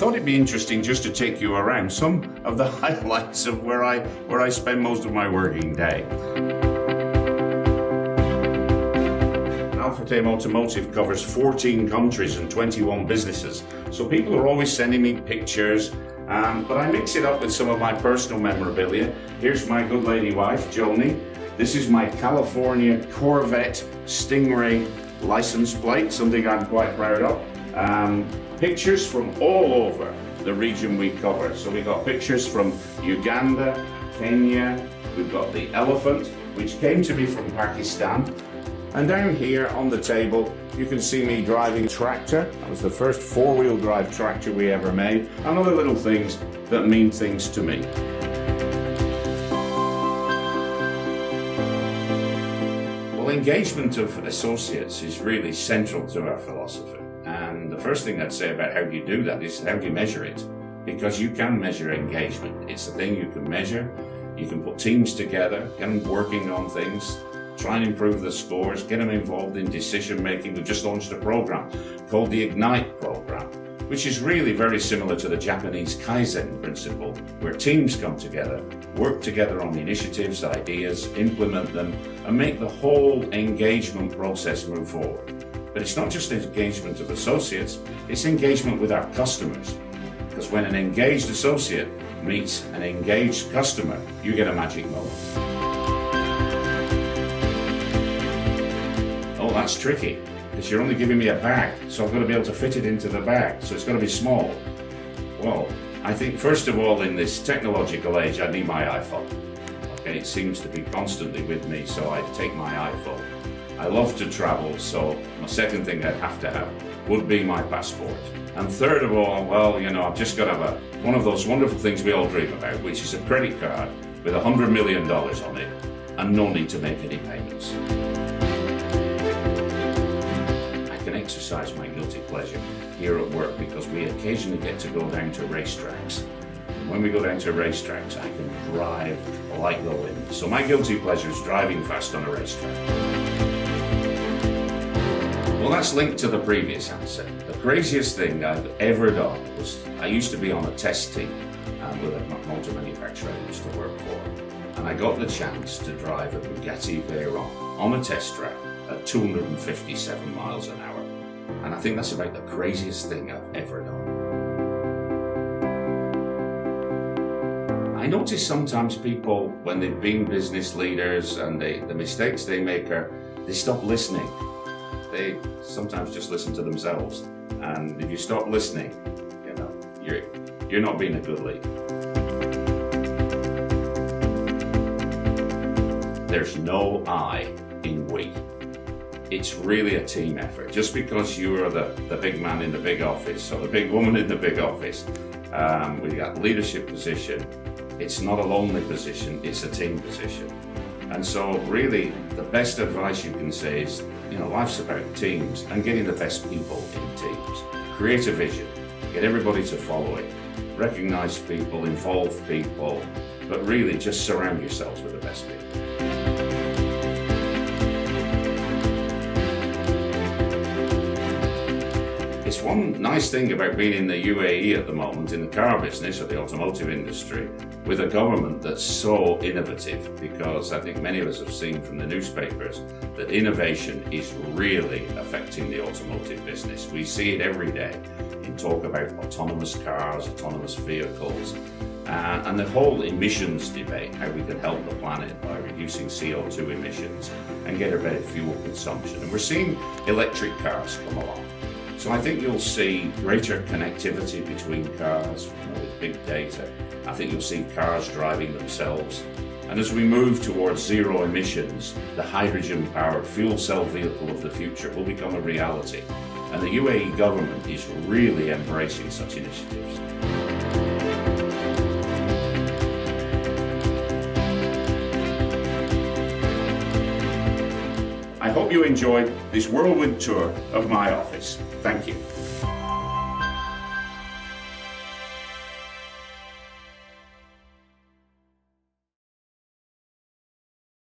thought it'd be interesting just to take you around some of the highlights of where I spend most of my working day. Al-Futtaim Automotive covers 14 countries and 21 businesses, so people are always sending me pictures, but I mix it up with some of my personal memorabilia. Here's my good lady wife, Joni. This is my California Corvette Stingray license plate, something I'm quite proud of. Pictures from all over the region we cover. So we got pictures from Uganda, Kenya, we've got the elephant, which came to me from Pakistan. And down here on the table, you can see me driving a tractor. That was the first four-wheel drive tractor we ever made, and other little things that mean things to me. Well, engagement of associates is really central to our philosophy. And the first thing I'd say about how you do that is how do you measure it? Because you can measure engagement. It's a thing you can measure. You can put teams together, get them working on things, try and improve the scores, get them involved in decision making. We've just launched a program called the Ignite program, which is really very similar to the Japanese Kaizen principle, where teams come together, work together on initiatives, ideas, implement them, and make the whole engagement process move forward. But it's not just engagement of associates, it's engagement with our customers. Because when an engaged associate meets an engaged customer, you get a magic moment. Oh, that's tricky, because you're only giving me a bag, so I've got to be able to fit it into the bag, so it's got to be small. Well, I think first of all in this technological age, I need my iPhone. Okay, it seems to be constantly with me, so I take my iPhone. I love to travel, so my second thing I'd have to have would be my passport. And third of all, well, you know, I've just got to have one of those wonderful things we all dream about, which is a credit card with $100 million on it and no need to make any payments. I can exercise my guilty pleasure here at work because we occasionally get to go down to racetracks. And when we go down to racetracks, I can drive like the wind. So my guilty pleasure is driving fast on a racetrack. Well, that's linked to the previous answer. The craziest thing I've ever done was I used to be on a test team with a motor manufacturer I used to work for. And I got the chance to drive a Bugatti Veyron on a test track at 257 miles an hour. And I think that's about the craziest thing I've ever done. I notice sometimes people, when they've been business leaders and the mistakes they make are, they stop listening. They sometimes just listen to themselves. And if you stop listening, you know, you're not being a good leader. There's no I in we. It's really a team effort. Just because you are the big man in the big office or the big woman in the big office, with that leadership position, it's not a lonely position, it's a team position. And so really the best advice you can say is, you know, life's about teams and getting the best people in teams. Create a vision, get everybody to follow it, recognize people, involve people, but really just surround yourselves with the best people. It's one nice thing about being in the UAE at the moment, in the car business or the automotive industry, with a government that's so innovative, because I think many of us have seen from the newspapers that innovation is really affecting the automotive business. We see it every day in talk about autonomous cars, autonomous vehicles, and the whole emissions debate, how we can help the planet by reducing CO2 emissions and get a better fuel consumption. And we're seeing electric cars come along. So I think you'll see greater connectivity between cars, with big data. I think you'll see cars driving themselves. And as we move towards zero emissions, the hydrogen-powered fuel cell vehicle of the future will become a reality. And the UAE government is really embracing such initiatives. I hope you enjoyed this whirlwind tour of my office. Thank you.